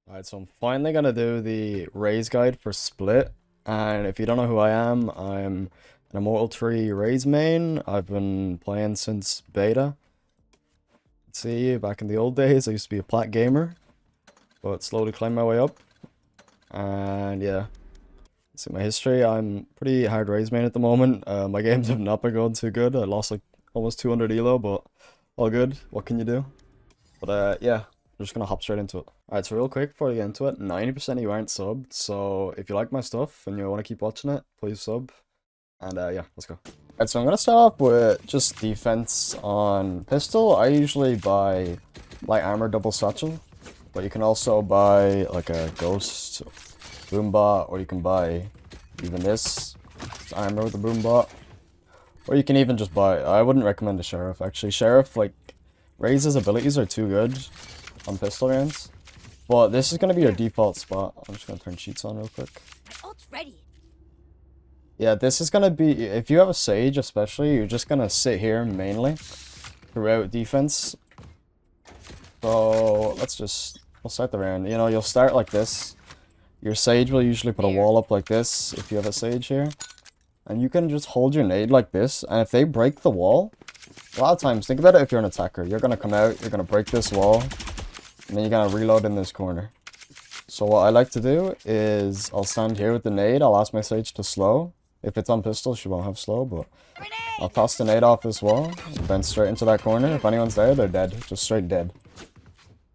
Alright, so I'm finally gonna do the Raze guide for Split. And if you don't know who I am, I'm an Immortal Tree Raze main. I've been playing since beta. See, back in the old days, I used to be a plat gamer, but slowly climbed my way up. And yeah, see my history. I'm pretty hard Raze main at the moment. My games have not been going too good. I lost like almost 200 elo, but all good. What can you do? But yeah, we're just gonna hop straight into it. Alright, so real quick before we get into it, 90% of you aren't subbed, so if you like my stuff and you want to keep watching it, please sub. And yeah, let's go. Alright, so I'm gonna start off with just defense on pistol. I usually buy light armor double satchel, but you can also buy like a ghost boombot, or you can buy even this armor with the boombot. Or you can even just buy, I wouldn't recommend the sheriff actually. Sheriff, like, Raze's abilities are too good on pistol rounds. But this is going to be your default spot. I'm just going to turn cheats on real quick. Ult's ready. Yeah, this is going to be, if you have a Sage especially, you're just going to sit here mainly throughout defense. So we'll start the round. You know, you'll start like this. Your Sage will usually put a wall up like this if you have a Sage here. And you can just hold your nade like this, and if they break the wall, a lot of times, think about it if you're an attacker. You're going to come out, you're going to break this wall, and then you're going to reload in this corner. So what I like to do is, I'll stand here with the nade, I'll ask my Sage to slow. If it's on pistol, she won't have slow, but I'll toss the nade off this wall, and then straight into that corner. If anyone's there, they're dead. Just straight dead.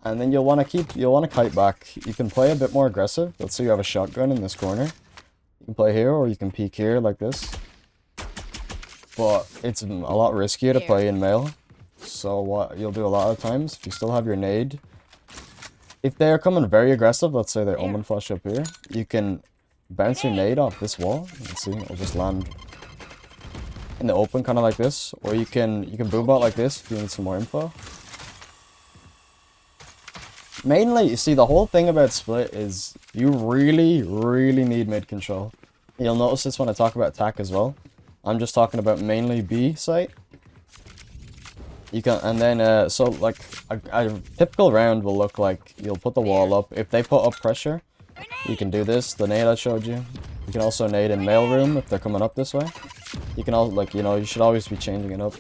And then you'll want to kite back. You can play a bit more aggressive. Let's say you have a shotgun in this corner. You can play here, or you can peek here like this. But it's a lot riskier to play in melee. So what you'll do a lot of times, if you still have your nade, if they're coming very aggressive, let's say they're omen flash up here, you can bounce your nade off this wall. Let's see, it'll just land in the open, kind of like this. Or you can boombot like this if you need some more info. Mainly, you see, the whole thing about Split is you really, really need mid control. You'll notice this when I talk about attack as well. I'm just talking about mainly B site. You can, and then, so like, a typical round will look like you'll put the wall up. If they put up pressure, you can do this, the nade I showed you. You can also nade in mailroom if they're coming up this way. You can also, like, you know, you should always be changing it up.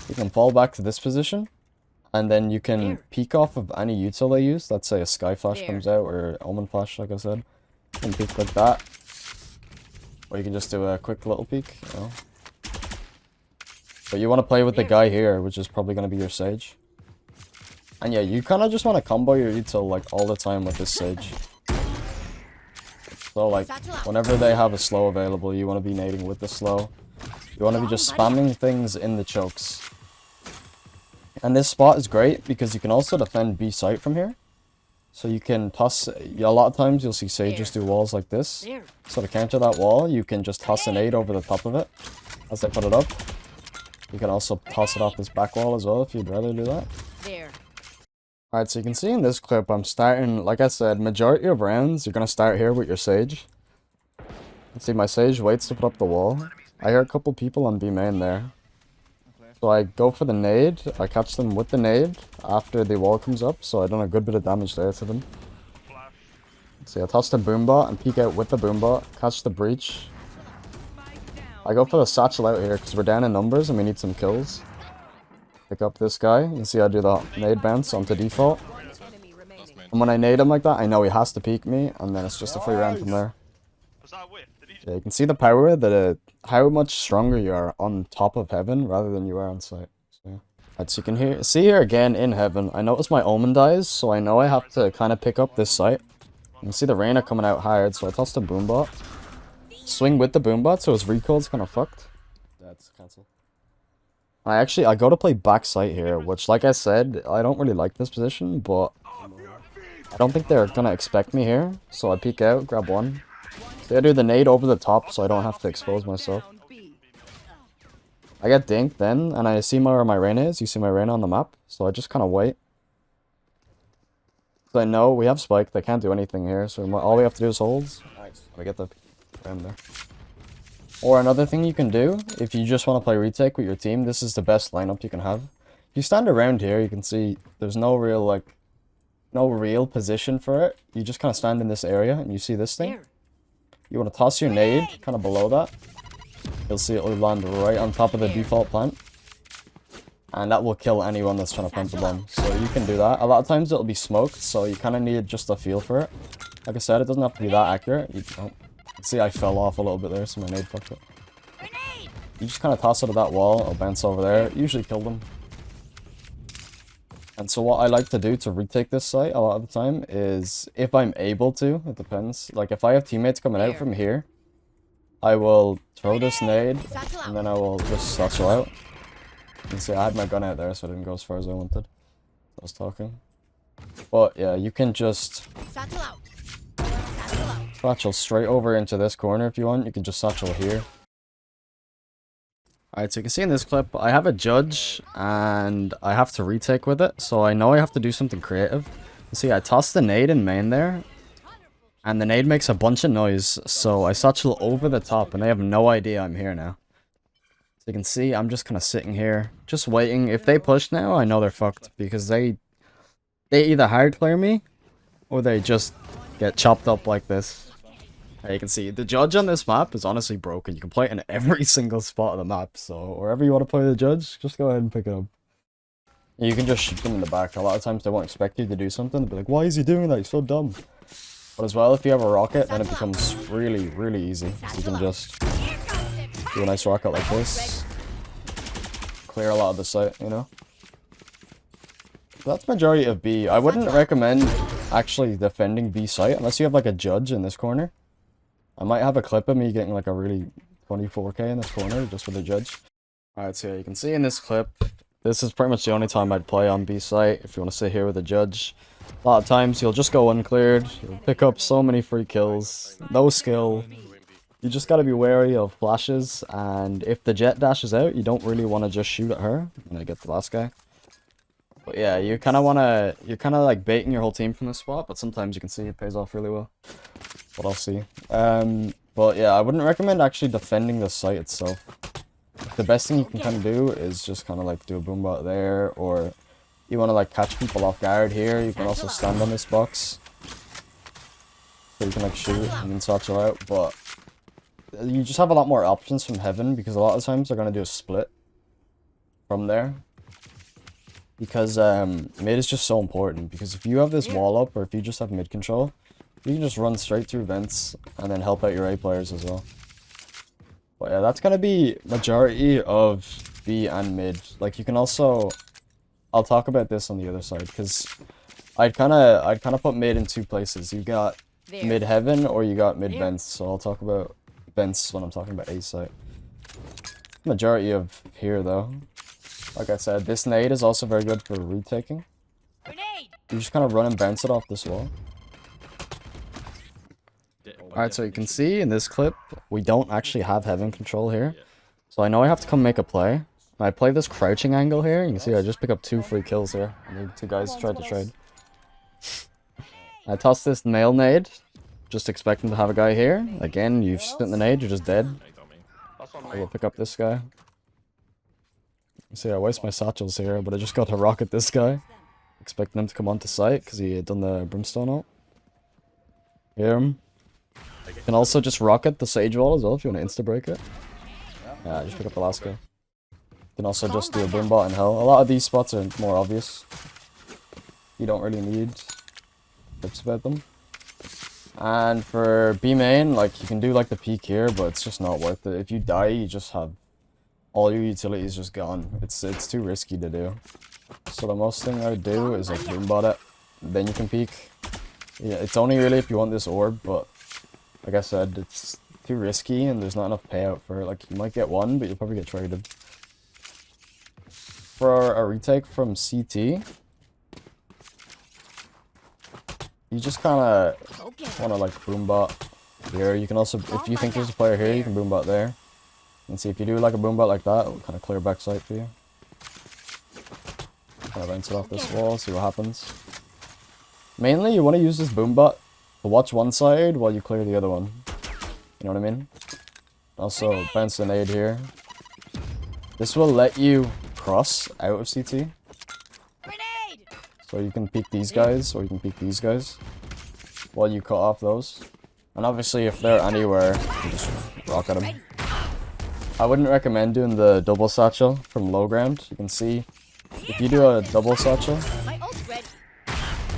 You can fall back to this position. And then you can peek off of any util they use. Let's say a sky flash comes out, or omen flash, like I said. You can peek like that. Or you can just do a quick little peek, you know. But you want to play with the guy here, which is probably going to be your Sage. And yeah, you kind of just want to combo your util like all the time with this Sage. So like, whenever they have a slow available, you want to be nading with the slow. You want to be just spamming things in the chokes. And this spot is great because you can also defend B site from here. So you can toss, a lot of times you'll see Sages do walls like this. So to counter that wall, you can just toss an nade over the top of it as they put it up. You can also toss it off this back wall as well if you'd rather do that. Alright, so you can see in this clip I'm starting, like I said, majority of rounds you're going to start here with your Sage. You see my Sage waits to put up the wall. I hear a couple people on B main there. So I go for the nade, I catch them with the nade after the wall comes up, so I done a good bit of damage there to them. See, I toss the boombot and peek out with the boombot, catch the breach. I go for the satchel out here because we're down in numbers and we need some kills. Pick up this guy, you can see I do the nade bounce onto default. And when I nade him like that, I know he has to peek me, and then it's just a free round from there. Yeah, you can see the power that how much stronger you are on top of heaven rather than you are on site. So, yeah. Right, so you can see here again in heaven. I notice my omen dies, so I know I have to kind of pick up this site. You can see the Reyna coming out hard, so I tossed a boombot. Swing with the boombot, so his recoil's kind of fucked. That's cancel. I go to play back site here, which, like I said, I don't really like this position, but I don't think they're gonna expect me here. So I peek out, grab one. So I do the nade over the top so I don't have to expose myself. I get dinked then, and I see where my Reyna is. You see my Reyna on the map, so I just kind of wait. So I know we have spike, they can't do anything here, so all we have to do is hold. Nice. I get the round there. Or another thing you can do, if you just want to play retake with your team, this is the best lineup you can have. If you stand around here, you can see there's no real, like, no real position for it. You just kind of stand in this area and you see this thing. You want to toss your nade kind of below that. You'll see it will land right on top of the default plant. And that will kill anyone that's trying to plant the bomb. So you can do that. A lot of times it'll be smoked, so you kind of need just a feel for it. Like I said, it doesn't have to be that accurate. See, I fell off a little bit there, so my nade fucked it. You just kind of toss it at that wall, it'll bounce over there, usually kill them. And so what I like to do to retake this site a lot of the time is, if I'm able to, it depends. Like if I have teammates coming out from here, I will throw this nade, and then I will just satchel out. You can see I had my gun out there, so I didn't go as far as I wanted. I was talking. But yeah, you can just satchel straight over into this corner if you want. You can just satchel here. Alright, so you can see in this clip, I have a judge, and I have to retake with it, so I know I have to do something creative. You see, I toss the nade in main there, and the nade makes a bunch of noise, so I satchel over the top, and they have no idea I'm here now. So you can see, I'm just kind of sitting here, just waiting. If they push now, I know they're fucked, because they either hard clear me, or they just get chopped up like this. You can see, the judge on this map is honestly broken. You can play it in every single spot of the map, so wherever you want to play the judge, just go ahead and pick it up. You can just shoot them in the back. A lot of times they won't expect you to do something. They'll be like, why is he doing that? He's so dumb. But as well, if you have a rocket, then it becomes really, really easy. So you can just do a nice rocket like this. Clear a lot of the site, you know? That's majority of B. I wouldn't recommend actually defending B site unless you have like a judge in this corner. I might have a clip of me getting like a really 24k in this corner just with a judge. Alright, so yeah, you can see in this clip, this is pretty much the only time I'd play on B site if you want to sit here with a judge. A lot of times you'll just go uncleared, you'll pick up so many free kills, no skill. You just gotta be wary of flashes, and if the jet dashes out, you don't really want to just shoot at her and I get the last guy. But yeah, you're kind of like baiting your whole team from this spot, but sometimes you can see it pays off really well. But I'll see. But yeah, I wouldn't recommend actually defending the site itself. The best thing you can kind of do is just kind of like do a boombot there, or you want to like catch people off guard here. You can also stand on this box, so you can like shoot and then satchel out. But you just have a lot more options from heaven, because a lot of times they're gonna do a split from there. Because mid is just so important, because if you have this wall up, or if you just have mid control, you can just run straight through vents and then help out your A players as well. But yeah, that's gonna be majority of B and mid. Like you can also, I'll talk about this on the other side, because I'd kind of put mid in two places. You got mid heaven or you got mid vents. So I'll talk about vents when I'm talking about A site. Majority of here though. Like I said, this nade is also very good for retaking. You just kind of run and bounce it off this wall. Alright, so you can see in this clip, we don't actually have heaven control here. So I know I have to come make a play. And I play this crouching angle here. You can see I just pick up 2 free kills there. And the 2 guys tried to trade. I toss this nail nade, just expecting to have a guy here. Again, you've spent the nade, you're just dead. I will pick up this guy. You see, I waste my satchels here, but I just got to rocket this guy. Expecting him to come onto site, because he had done the brimstone ult. Hear him. You can also just rocket the sage wall as well if you want to insta-break it. Yeah, just pick up the last guy. You can also just do a boombot in hell. A lot of these spots are more obvious. You don't really need tips about them. And for B main, like, you can do like the peek here, but it's just not worth it. If you die, you just have all your utilities just gone. It's too risky to do. So the most thing I would do is like boombot it, then you can peek. Yeah, it's only really if you want this orb, but like I said, it's too risky and there's not enough payout for it. Like, you might get one, but you'll probably get traded. For a retake from CT, you just kind of want to like boombot here. You can also, if you think there's a player here, you can boombot there. And see, if you do like a boombot like that, it'll kind of clear back sight for you. Kind of bounce it off this wall, see what happens. Mainly, you want to use this boombot to watch one side while you clear the other one. You know what I mean? Also, bounce the nade here. This will let you cross out of CT. So So you can peek these guys, or you can peek these guys, while you cut off those. And obviously, if they're anywhere, you just rock at them. I wouldn't recommend doing the double satchel from low ground. You can see, if you do a double satchel, it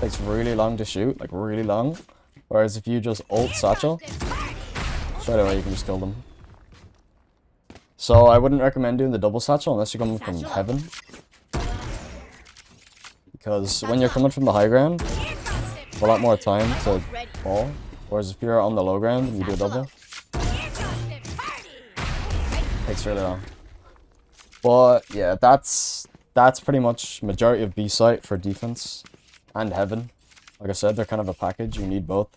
takes really long to shoot, like really long. Whereas if you just ult satchel, straight away you can just kill them. So I wouldn't recommend doing the double satchel unless you're coming from heaven. Because when you're coming from the high ground, it's a lot more time to fall. Whereas if you're on the low ground and you do a double, it takes really long. But yeah, that's pretty much majority of B site for defense and heaven. Like I said, they're kind of a package. You need both.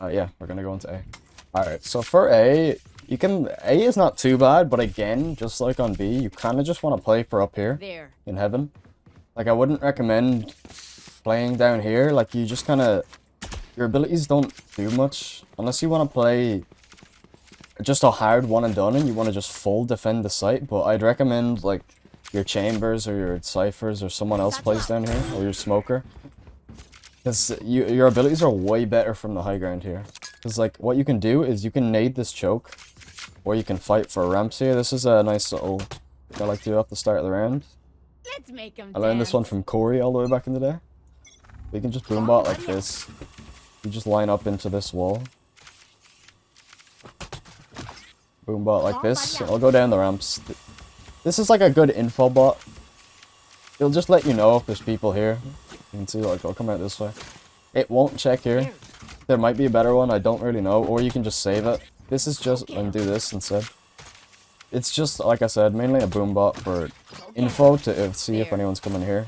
Yeah, we're gonna go into A. Alright, so for A, A is not too bad, but again, just like on B, you kind of just want to play for up here in heaven. Like, I wouldn't recommend playing down here. Like, you just kind of, your abilities don't do much unless you want to play just a hard one and done and you want to just full defend the site. But I'd recommend like your chambers or your ciphers or someone else plays down here, or your smoker, because your abilities are way better from the high ground here. Because like what you can do is you can nade this choke, or you can fight for ramps here. This is a nice little I like to do at the start of the round. Let's make 'em I learned dance. this one from Corey all the way back in the day. You can just boombot like this. You just line up into this wall. Boombot like this. I'll go down the ramps. This is like a good info bot. It'll just let you know if there's people here. You can see like I'll come out this way. It won't check here. There might be a better one, I don't really know. Or you can just save it. This is just, and do this instead. It's just, like I said, mainly a boombot for info to see if anyone's coming here.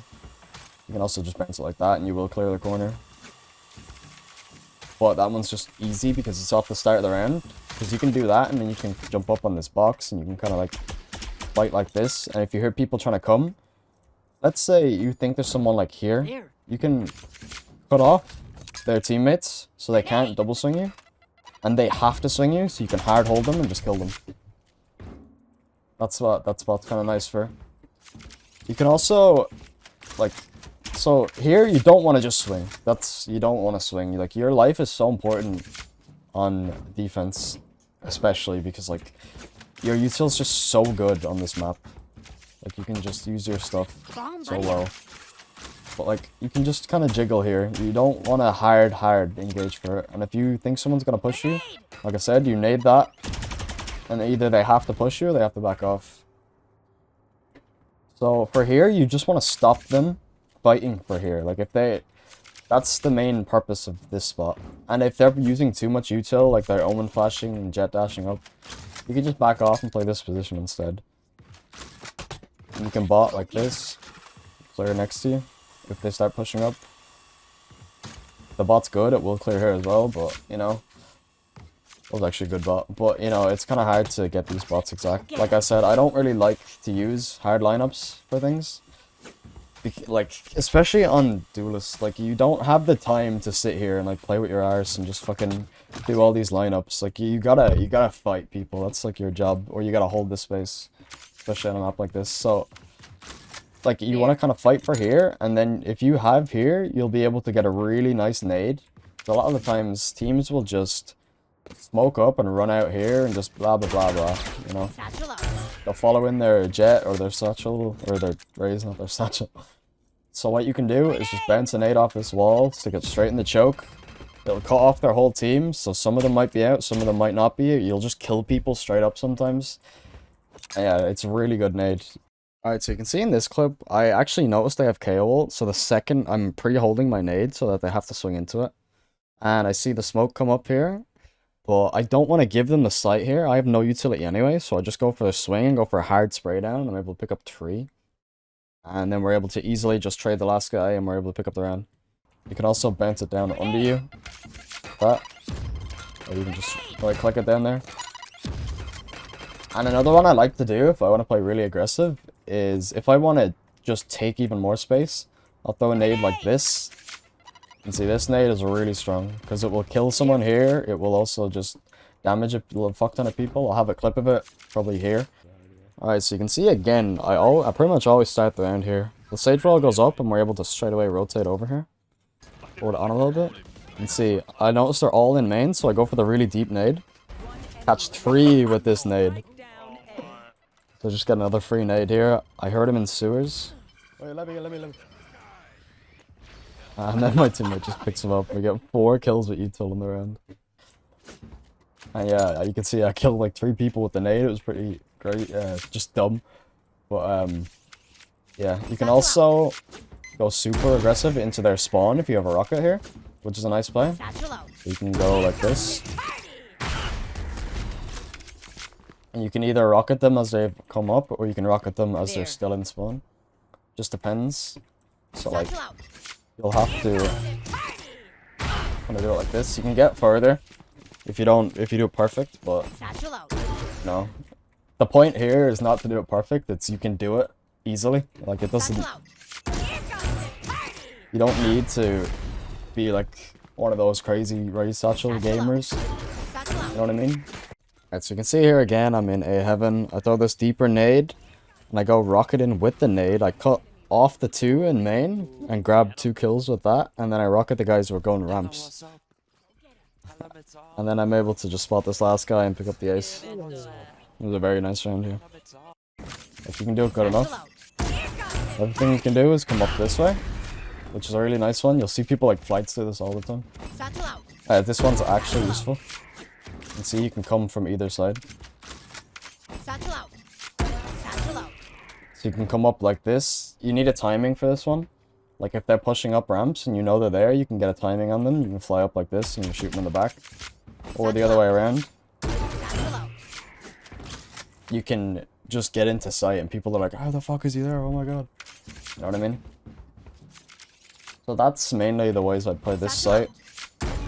You can also just bounce it like that and you will clear the corner. But that one's just easy because it's off the start of the round. Because you can do that and then you can jump up on this box and you can kind of like fight like this. And if you hear people trying to come, let's say you think there's someone like here, you can cut off their teammates so they can't double swing you. And they have to swing you so you can hard hold them and just kill them. That's what's kind of nice for. You can also, like, so here you don't want to just swing. You don't want to swing. Like, your life is so important on defense, especially because like your util's just so good on this map. Like, you can just use your stuff so well. But like, you can just kind of jiggle here. You don't want to hard engage for it. And if you think someone's gonna push you, like I said, you nade that. And either they have to push you or they have to back off. So for here, you just want to stop them fighting for here. Like if that's the main purpose of this spot. And if they're using too much util, like they're omen flashing and jet dashing up, you can just back off and play this position instead. And you can bot like this, player next to you, if they start pushing up. The bot's good, it will clear here as well, but you know, it was actually a good bot. But you know, it's kind of hard to get these bots exact. Like I said, I don't really like to use hard lineups for things. Like, especially on duelists, like you don't have the time to sit here and like play with your arse and just fucking do all these lineups. Like you gotta fight people. That's like your job, or you gotta hold this space, especially on a map like this. So like you want to kind of fight for here, and then if you have here, you'll be able to get a really nice nade. So a lot of the times teams will just smoke up and run out here and just blah blah blah blah, you know. They'll follow in their jet or their satchel, or their Raze, not their satchel. So what you can do is just bounce a nade off this wall, stick it straight in the choke. It'll cut off their whole team, so some of them might be out, some of them might not be. You'll just kill people straight up sometimes. Yeah, it's a really good nade. Alright, so you can see in this clip, I actually noticed they have KO ult, so the second I'm pre-holding my nade so that they have to swing into it. And I see the smoke come up here, but I don't want to give them the sight here. I have no utility anyway, so I just go for the swing and go for a hard spray down, and I'm able to pick up 3. And then we're able to easily just trade the last guy, and we're able to pick up the round. You can also bounce it down under you, like that. Or you can just right click it down there. And another one I like to do if I want to play really aggressive is if I want to just take even more space, I'll throw a nade like this. And see, this nade is really strong because it will kill someone here. It will also just damage a fuck ton of people. I'll have a clip of it probably here. Alright, so you can see again, I pretty much always start the round here. The sage roll goes up and we're able to straight away rotate over here. Hold it on a little bit. And see, I noticed they're all in main, so I go for the really deep nade. Catch 3 with this nade. So just get another free nade here. I heard him in sewers. Wait, let me. And then my teammate just picks him up. We get 4 kills with util in the round. And yeah, you can see I killed like 3 people with the nade. It was pretty great. Just dumb. But yeah, you can also go super aggressive into their spawn if you have a rocket here, which is a nice play. You can go like this. And you can either rocket them as they come up, or you can rocket them as they're still in spawn. Just depends. So like, you'll have to kind of do it like this. You can get further if you do it perfect, but no. The point here is not to do it perfect. It's you can do it easily. Like it doesn't. You don't need to be like one of those crazy Raze satchel gamers. You know what I mean? Alright, so you can see here again, I'm in A heaven. I throw this deeper nade, and I go rocket in with the nade. I cut off the 2 in main, and grab 2 kills with that, and then I rocket the guys who are going ramps. And then I'm able to just spot this last guy and pick up the ace. It was a very nice round here. If you can do it good enough. Everything you can do is come up this way, which is a really nice one. You'll see people like flights do this all the time. This one's actually useful. And see, you can come from either side. So you can come up like this. You need a timing for this one. Like if they're pushing up ramps and you know they're there, you can get a timing on them. You can fly up like this and you shoot them in the back. Or the other way around. You can just get into sight and people are like, how the fuck is he there? Oh my god. You know what I mean? So that's mainly the ways I play this site.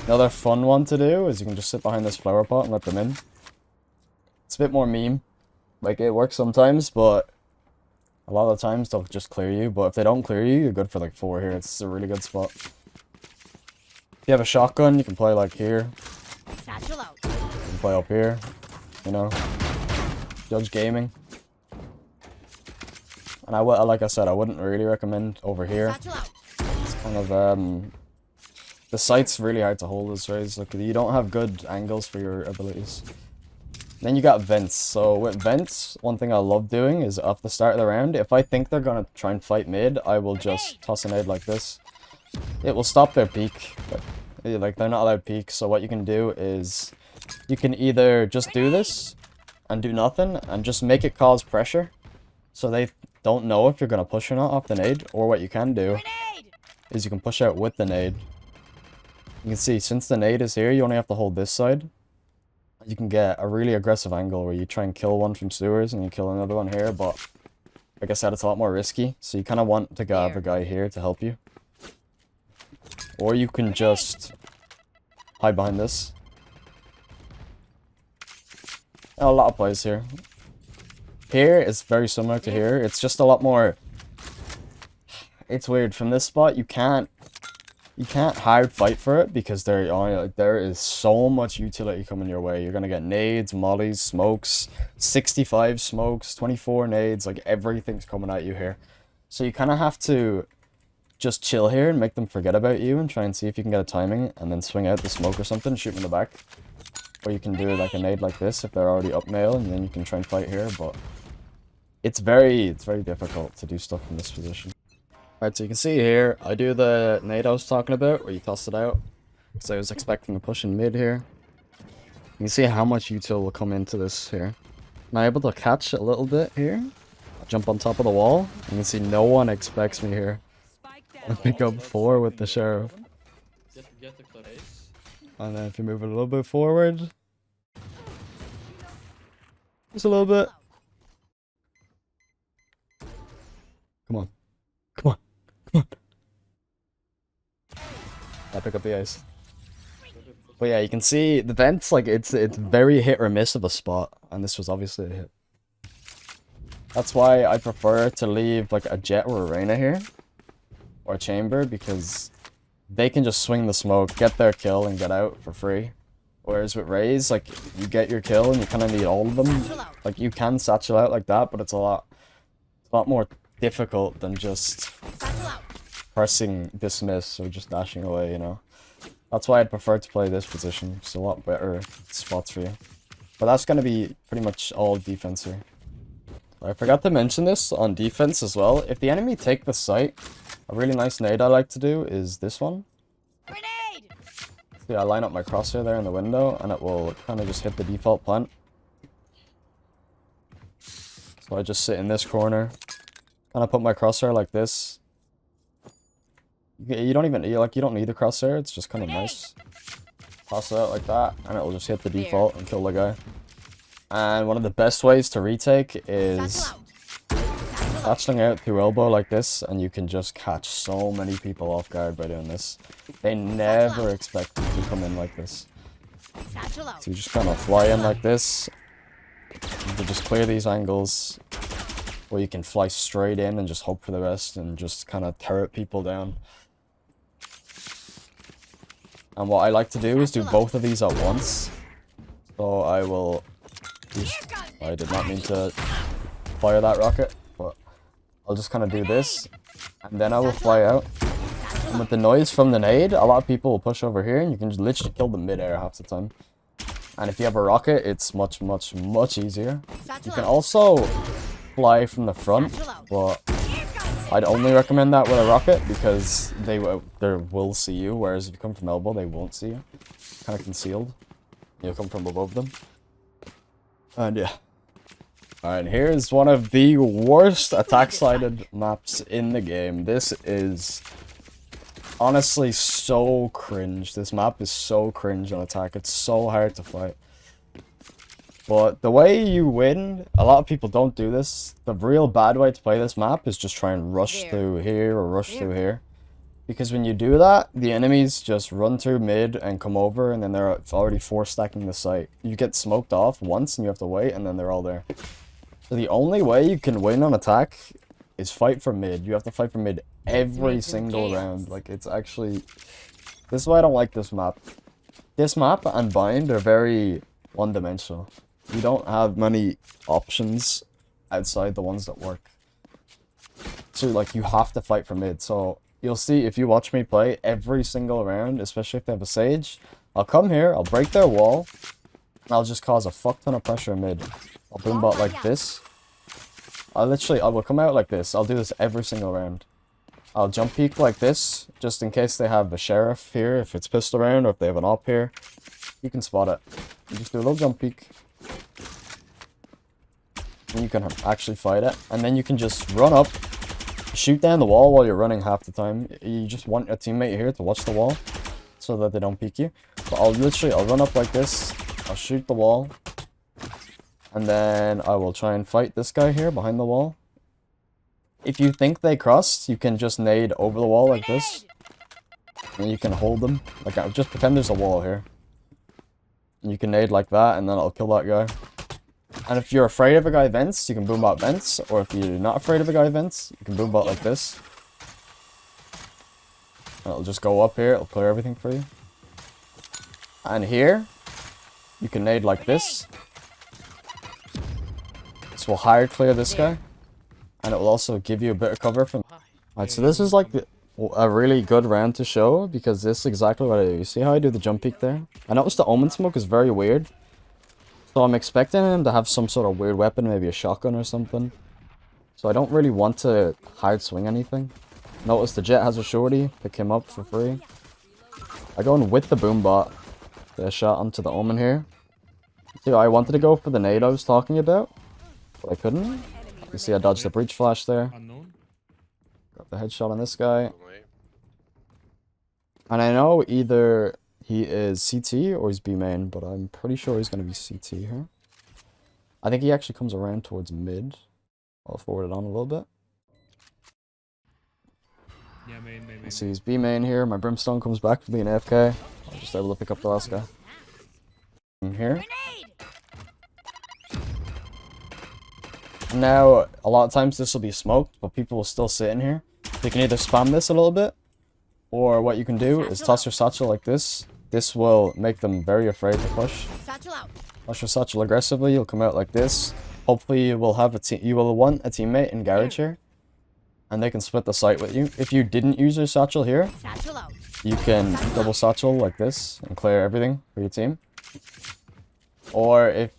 Another fun one to do is you can just sit behind this flower pot and let them in. It's a bit more meme. Like, it works sometimes, but a lot of the times they'll just clear you. But if they don't clear you, you're good for like 4 here. It's a really good spot. If you have a shotgun, you can play like here. You can play up here. You know. Judge gaming. And like I said, I wouldn't really recommend over here. It's kind of, the site's really hard to hold this Raze. Like, you don't have good angles for your abilities. Then you got vents. So with vents, one thing I love doing is at the start of the round, if I think they're gonna try and fight mid, I will just toss a nade like this. It will stop their peek. But, like, they're not allowed peek, so what you can do is you can either just do this and do nothing and just make it cause pressure so they don't know if you're gonna push or not off the nade, or what you can do is you can push out with the nade. You can see, since the nade is here, you only have to hold this side. You can get a really aggressive angle where you try and kill one from sewers and you kill another one here, but like I said, it's a lot more risky, so you kind of want to have a guy here to help you. Or you can just hide behind this. A lot of plays here. Here, it's very similar to here. It's just a lot more... It's weird. From this spot, you can't hard fight for it because there is so much utility coming your way. You're gonna get nades, mollies, smokes, 65 smokes, 24 nades, like everything's coming at you here. So you kind of have to just chill here and make them forget about you and try and see if you can get a timing and then swing out the smoke or something, shoot them in the back. Or you can do like a nade like this if they're already up mail, and then you can try and fight here, but it's very difficult to do stuff in this position. Alright, so you can see here, I do the nade I was talking about, where you toss it out. Because I was expecting a push in mid here. You can see how much util will come into this here. And I'm able to catch a little bit here. I jump on top of the wall. You can see no one expects me here. I pick up 4 with the sheriff. And then if you move it a little bit forward. Just a little bit. Come on. Come on. Come on. I pick up the ice. But yeah, you can see the vents, like, it's very hit or miss of a spot. And this was obviously a hit. That's why I prefer to leave, like, a jet or a Reyna here. Or a chamber, because they can just swing the smoke, get their kill, and get out for free. Whereas with Raze, like, you get your kill and you kind of need all of them. Like, you can satchel out like that, but it's a lot more difficult than just pressing dismiss or just dashing away, you know. That's why I'd prefer to play this position. It's a lot better spots for you. But that's going to be pretty much all defense here. I forgot to mention this on defense as well. If the enemy take the site, a really nice nade I like to do is this one. Grenade! See, I line up my crosshair there in the window, and it will kind of just hit the default plant. So I just sit in this corner, kind of put my crosshair like this. You don't need the crosshair, it's just kind of nice. Toss it out like that, and it will just hit the default and kill the guy. And one of the best ways to retake is satcheling out through elbow like this, and you can just catch so many people off guard by doing this. They never expect you to come in like this. So you just kind of fly in like this. You can just clear these angles, or you can fly straight in and just hope for the best and just kind of turret people down. And what I like to do is do both of these at once. So I will... I did not mean to fire that rocket, but I'll just kind of do this, and then I will fly out. And with the noise from the nade, a lot of people will push over here, and you can just literally kill them mid-air half the time. And if you have a rocket, it's much easier. You can also fly from the front, but I'd only recommend that with a rocket because they will see you, whereas if you come from elbow, they won't see you. Kind of concealed. You'll come from above them. And yeah. Alright, here's one of the worst attack-sided maps in the game. This is honestly so cringe. This map is so cringe on attack. It's so hard to fight. But the way you win, a lot of people don't do this. The real bad way to play this map is just try and rush through here or rush through here. Because when you do that, the enemies just run through mid and come over, and then they're already 4-stacking the site. You get smoked off once and you have to wait, and then they're all there. So the only way you can win on attack is fight for mid. You have to fight for mid every single round. Like, it's actually... This is why I don't like this map. This map and Bind are very one-dimensional. You don't have many options outside the ones that work. So, like, you have to fight for mid. So, you'll see if you watch me play every single round, especially if they have a Sage, I'll come here, I'll break their wall, and I'll just cause a fuck ton of pressure mid. I'll boombot like this. I will come out like this. I'll do this every single round. I'll jump peek like this, just in case they have a sheriff here, if it's pistol round, or if they have an op here. You can spot it. You just do a little jump peek. And you can actually fight it. And then you can just run up, shoot down the wall while you're running half the time. You just want a teammate here to watch the wall, so that they don't peek you. But I'll run up like this, I'll shoot the wall, and then I will try and fight this guy here behind the wall. If you think they crossed, you can just nade over the wall like this. And you can hold them. Like, just pretend there's a wall here. And you can nade like that, and then I'll kill that guy. And if you're afraid of a guy vents, you can boombot vents. Or if you're not afraid of a guy vents, you can boombot like this. And it'll just go up here, it'll clear everything for you. And here, you can nade like this. This will hard clear this guy. And it will also give you a bit of cover from... Alright, so this is like a really good round to show, because this is exactly what I do. You see how I do the jump peek there? I noticed the Omen smoke is very weird. So I'm expecting him to have some sort of weird weapon, maybe a shotgun or something. So I don't really want to hard swing anything. Notice the Jet has a shorty, pick him up for free. I go in with the boombot, get a shot onto the Omen here. See, I wanted to go for the nade I was talking about, but I couldn't. You see I dodged the breach flash there. Got the headshot on this guy. And I know either he is CT or he's B main, but I'm pretty sure he's going to be CT here. I think he actually comes around towards mid. I'll forward it on a little bit. Yeah, main. See, he's B main here. My Brimstone comes back from being AFK. I'm just able to pick up the last guy. In here. Now, a lot of times this will be smoked, but people will still sit in here. You can either spam this a little bit, or what you can do is toss your satchel like this. This will make them very afraid to push. Toss your satchel aggressively, you'll come out like this. Hopefully you will have you will want a teammate in garage here. and they can split the site with you. If you didn't use your satchel here, Satchel out. you can double satchel like this and clear everything for your team. Or if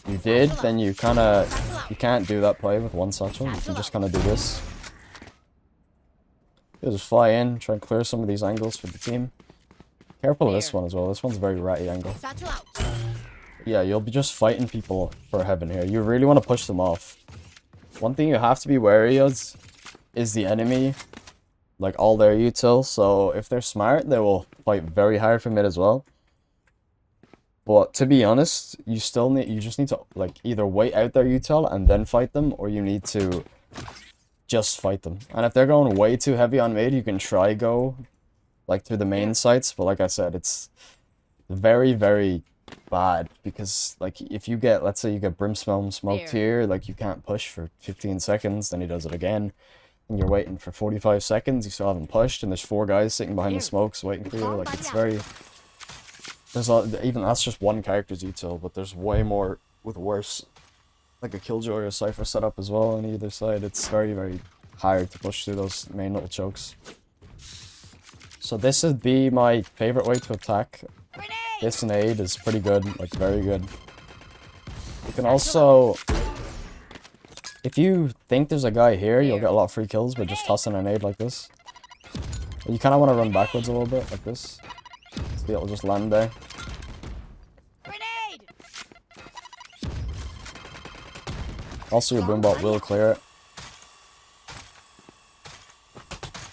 you did, then you can't do that play with one satchel. You can just kind of do this. You just fly in, try and clear some of these angles for the team. Careful of this one as well. This one's a very ratty angle. Satchel out. Yeah, you'll be just fighting people for heaven here. You really want to push them off. One thing you have to be wary of is the enemy, like all their util. So if they're smart, they will fight very hard for mid as well. But to be honest, you just need to like either wait out their util and then fight them, or you need to just fight them. And if they're going way too heavy on mid, you can try go like through the main sites. But like I said, it's very, very bad because like if you get, let's say you get Brimstone smoked here, like you can't push for 15 seconds, then he does it again. And you're waiting for 45 seconds, you still haven't pushed, and there's 4 guys sitting behind the smokes waiting for you. Like it's very... even that's just one character's util, but there's way more with worse, like a Killjoy or a Cypher setup as well on either side. It's very, very hard to push through those main little chokes. So this would be my favorite way to attack. This nade is pretty good, like very good. You can also, if you think there's a guy here, you'll get a lot of free kills by just tossing a nade like this. But you kind of want to run backwards a little bit, like this. So it'll just land there. Also, your boombot will clear it.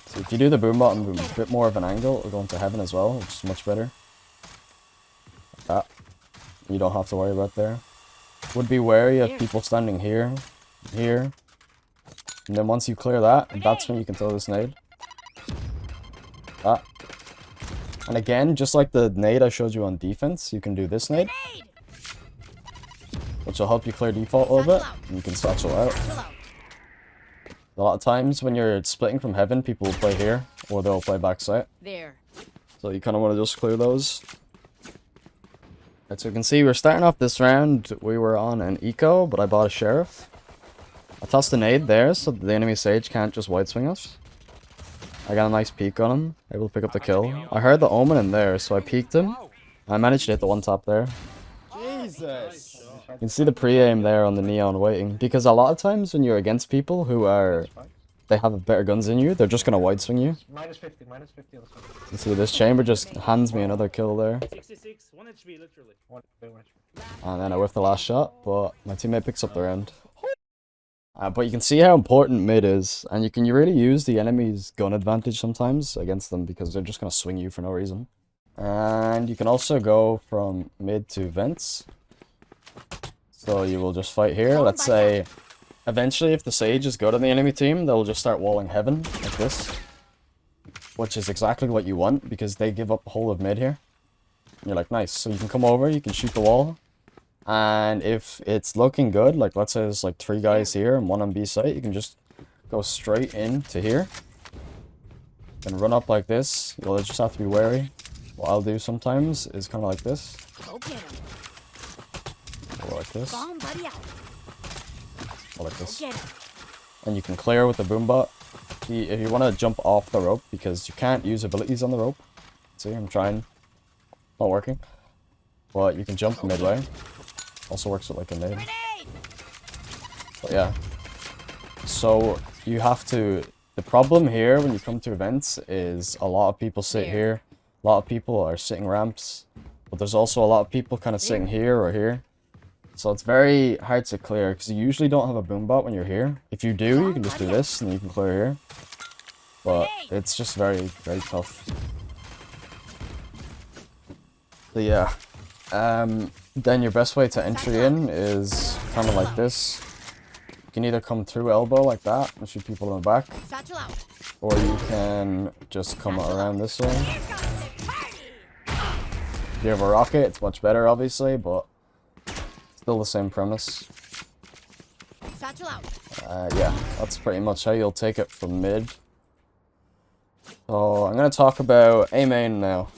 So if you do the boombot and a bit more of an angle, it'll go into heaven as well, which is much better. Like that. You don't have to worry about there. Would be wary of people standing here, here. And then once you clear that, that's when you can throw this nade. That. And again, just like the nade I showed you on defense, you can do this nade, which will help you clear default a little bit, and you can satchel out. A lot of times when you're splitting from heaven, people will play here, or they'll play backside. So you kind of want to just clear those. Right, so you can see we're starting off this round, we were on an eco, but I bought a sheriff. I tossed a nade there, so the enemy sage can't just wide swing us. I got a nice peek on him, able to pick up the kill. I heard the omen in there, so I peeked him. I managed to hit the one tap there. Jesus! You can see the pre-aim there on the neon waiting, because a lot of times when you're against people who are, they have better guns than you, they're just gonna wide swing you. Minus 50 on this one. You can see this chamber just hands me another kill there. 66, 1 HP literally. And then I whiffed the last shot, but my teammate picks up the round. But you can see how important mid is, and you can really use the enemy's gun advantage sometimes against them because they're just gonna swing you for no reason. And you can also go from mid to vents. So you will just fight here. Let's say, eventually if the Sage is good on the enemy team, they'll just start walling heaven, like this. Which is exactly what you want, because they give up the whole of mid here. And you're like, nice. So you can come over, you can shoot the wall. And if it's looking good, like let's say there's like 3 guys here and 1 on B site, you can just go straight into here. Then run up like this. You'll just have to be wary. What I'll do sometimes is kind of like this. Or like this. Or like this. And you can clear with the boombot. If you want to jump off the rope, because you can't use abilities on the rope. See, I'm trying. Not working. But you can jump midway. Also works with like a nade. But yeah. So you have to... The problem here when you come to events is a lot of people sit here. A lot of people are sitting ramps. But there's also a lot of people kind of sitting here or here. So it's very hard to clear because you usually don't have a boombot when you're here. If you do, you can just do this and you can clear here. But it's just very, very tough. So yeah. Then your best way to entry in is kind of like this. You can either come through elbow like that and shoot people in the back. Or you can just come around this way. If you have a rocket, it's much better obviously, but still the same premise. Yeah, that's pretty much how you'll take it from mid. So I'm going to talk about A main now.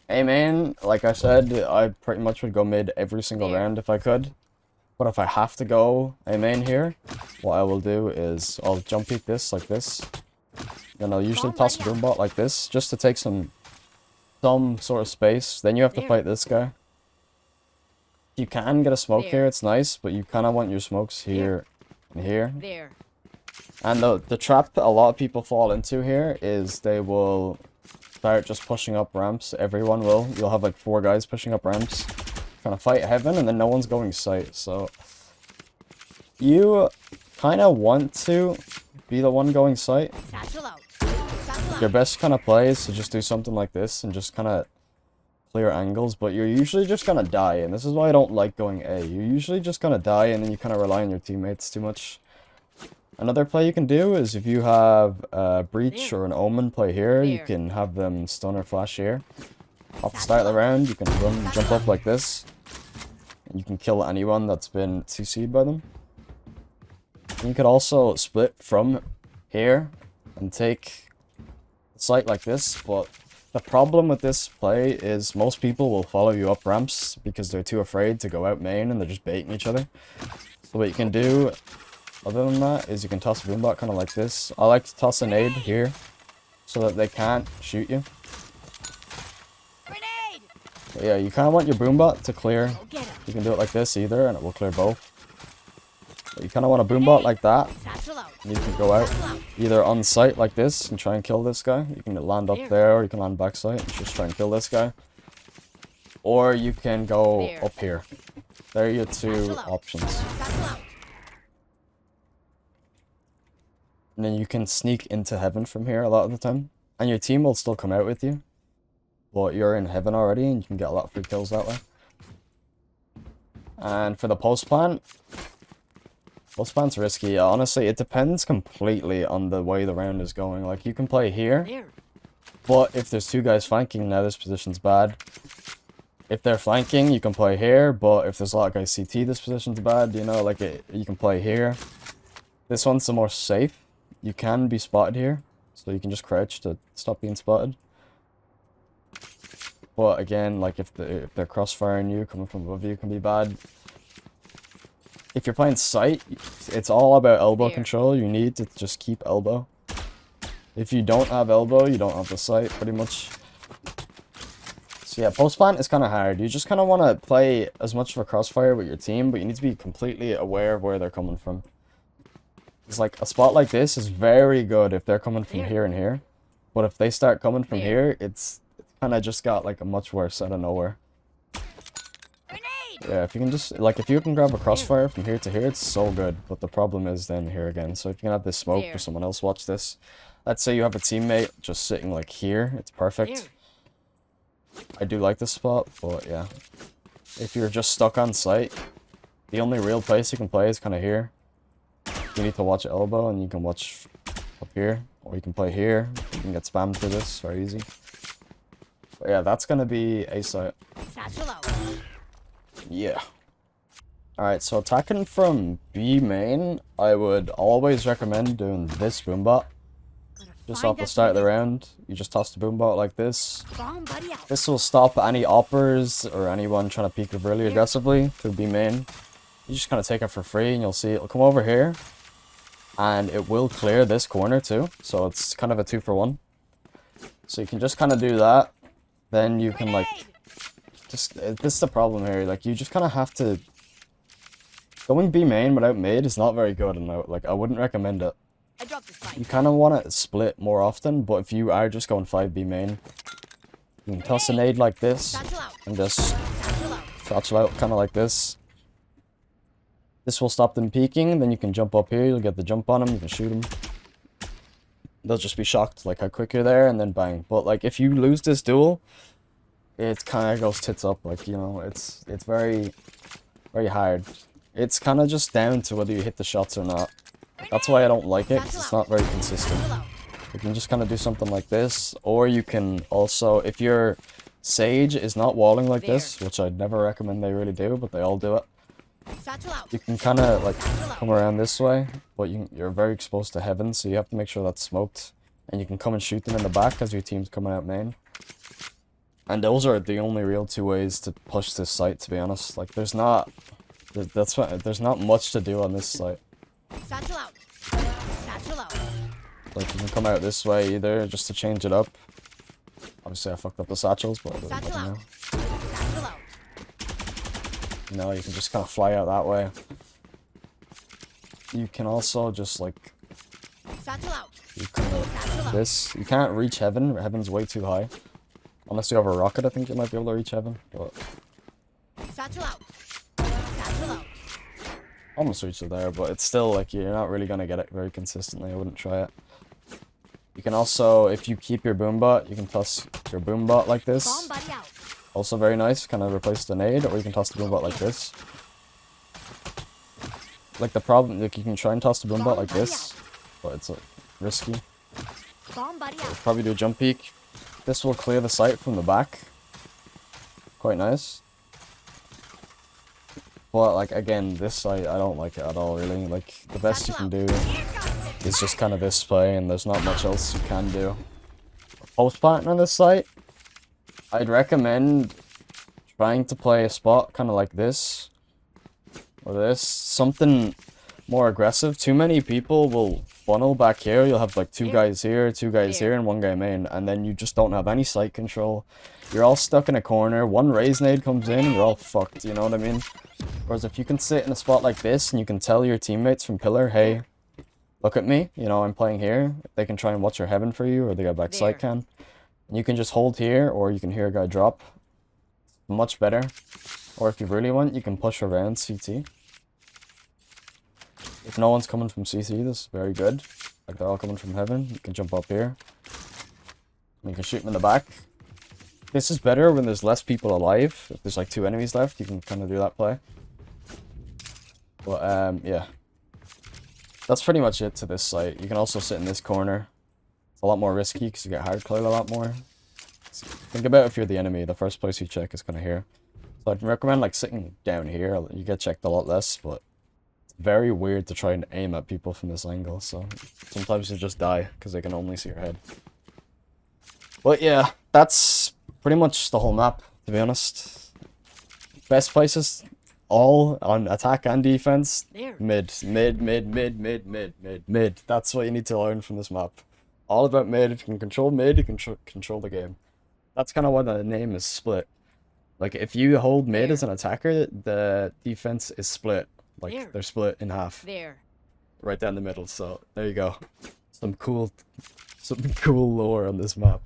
A main, like I said, I pretty much would go mid every single round if I could. But if I have to go a main here, what I will do is I'll jump peek this like this. Then I'll usually toss a boom bot like this, just to take some sort of space. Then you have to fight this guy. You can get a smoke here, it's nice, but you kind of want your smokes here and here. And the trap that a lot of people fall into here is they will start just pushing up ramps. Everyone will. You'll have like 4 guys pushing up ramps, trying to fight heaven, and then no one's going sight. So you kind of want to be the one going sight. Your best kind of play is to just do something like this and just kind of clear angles, but you're usually just gonna die, and this is why I don't like going A. You're usually just gonna die, and then you kind of rely on your teammates too much. Another play you can do is if you have a breach or an omen play here, you can have them stun or flash here. Off the start of the round, you can run, jump up like this. And you can kill anyone that's been CC'd by them. And you could also split from here and take the site like this, but the problem with this play is most people will follow you up ramps because they're too afraid to go out main and they're just baiting each other. So what you can do other than that is you can toss a boombot kind of like this. I like to toss a nade here so that they can't shoot you. But yeah, you kind of want your boombot to clear. You can do it like this either and it will clear both. But you kind of want a boombot like that. And you can go out either on site like this and try and kill this guy. You can land up there, or you can land back site and just try and kill this guy. Or you can go up here. There are your 2 options. And then you can sneak into heaven from here a lot of the time. And your team will still come out with you. But you're in heaven already and you can get a lot of free kills that way. And for the post plant, post plant's risky. Honestly, it depends completely on the way the round is going. Like, you can play here, but if there's 2 guys flanking, now this position's bad. If they're flanking, you can play here, but if there's a lot of guys CT, this position's bad. You know, like, you can play here. This one's the more safe. You can be spotted here, so you can just crouch to stop being spotted. But again, like, if they're crossfiring you, coming from above you can be bad. If you're playing sight, it's all about elbow control. You need to just keep elbow. If you don't have elbow, you don't have the sight, pretty much. So yeah, post plant is kind of hard. You just kind of want to play as much of a crossfire with your team, but you need to be completely aware of where they're coming from. It's like, a spot like this is very good if they're coming from here and here. But if they start coming from here, it's kind of just got like a much worse out of nowhere. Yeah, if you can just, like, if you can grab a crossfire from here to here, it's so good. But the problem is then here again. So if you can have this smoke or someone else watch this. Let's say you have a teammate just sitting like here. It's perfect. I do like this spot, but yeah. If you're just stuck on site, the only real place you can play is kind of here. You need to watch elbow and you can watch up here. Or you can play here. You can get spammed through this very easy. But yeah, that's going to be a site. Yeah. Alright, so attacking from B main, I would always recommend doing this boombot. Just off the start of the round, you just toss the boombot like this. This will stop any oppers or anyone trying to peek really aggressively through B main. You just kind of take it for free and you'll see it'll come over here. And it will clear this corner too, so it's kind of a 2-for-1. So you can just kind of do that. Then you can like... this is the problem here, like, you just kind of have to... Going B main without mid is not very good, and like, I wouldn't recommend it. You kind of want to split more often, but if you are just going 5B main, you can toss a nade like this, and just satchel out kind of like this. This will stop them peeking, then you can jump up here, you'll get the jump on them, you can shoot them. They'll just be shocked, like, how quick you're there, and then bang. But, like, if you lose this duel, it kind of goes tits up, like, you know, it's very, very hard. It's kind of just down to whether you hit the shots or not. That's why I don't like it, because it's not very consistent. You can just kind of do something like this, or you can also, if your Sage is not walling like this, which I'd never recommend they really do, but they all do it, you can kind of like come around this way, but you're very exposed to heaven, so you have to make sure that's smoked. And you can come and shoot them in the back as your team's coming out main. And those are the only real 2 ways to push this site, to be honest. Like, there's not That's why there's not much to do on this site. Satchel out. Satchel out. Like, you can come out this way either, just to change it up. Obviously, I fucked up the satchels, but it doesn't Satchel matter out. now. Satchel out. You know, you can just kind of fly out that way. You can also just, like, Satchel out. you can, Satchel out. this. You can't reach heaven. Heaven's way too high. Unless you have a rocket, I think you might be able to reach heaven. But Satchel out. Satchel out. almost reached it there, but it's still, like, you're not really going to get it very consistently. I wouldn't try it. You can also, if you keep your boombot, you can toss your boombot like Bomb this. buddy out. Also very nice, kind of replace the nade, or you can toss the boombot like this. Like the problem, like you can try and toss the boombot like this, but it's risky. Bomb buddy out. Probably do a jump peek. This will clear the site from the back. Quite nice. But like again, this site I don't like it at all really. Like the best you can do is just kind of this play, and there's not much else you can do. Post planting on this site, I'd recommend trying to play a spot kind of like this or this, something more aggressive. Too many people will funnel back here. You'll have like two guys here, two guys here, and one guy main, and then you just don't have any site control. You're all stuck in a corner. One Raze nade comes in, and you're all fucked. You know what I mean? Whereas if you can sit in a spot like this and you can tell your teammates from pillar, hey, look at me, you know, I'm playing here. They can try and watch your heaven for you, or they got back site can. And you can just hold here, or you can hear a guy drop. Much better. Or if you really want, you can push around CT. If no one's coming from CT, this is very good. Like they're all coming from heaven, you can jump up here. And you can shoot them in the back. This is better when there's less people alive. If there's like 2 enemies left, you can kind of do that play. But yeah. That's pretty much it to this site. You can also sit in this corner. It's a lot more risky because you get hard cleared a lot more. Think about if you're the enemy, the first place you check is kind of here. So I'd recommend like sitting down here. You get checked a lot less, but it's very weird to try and aim at people from this angle. So sometimes you just die because they can only see your head. But yeah, that's pretty much the whole map, to be honest. Best places, all on attack and defense. Mid. That's what you need to learn from this map. All about mid. If you can control mid, you can control the game. That's kind of why the name is split. Like, if you hold mid as an attacker, the defense is split. Like, they're split in half. Right down the middle, so there you go. Some cool lore on this map.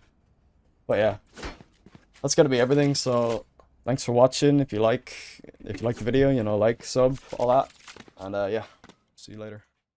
But yeah, that's gonna be everything. So thanks for watching. If you like the video, you know, like, sub, all that, and yeah, see you later.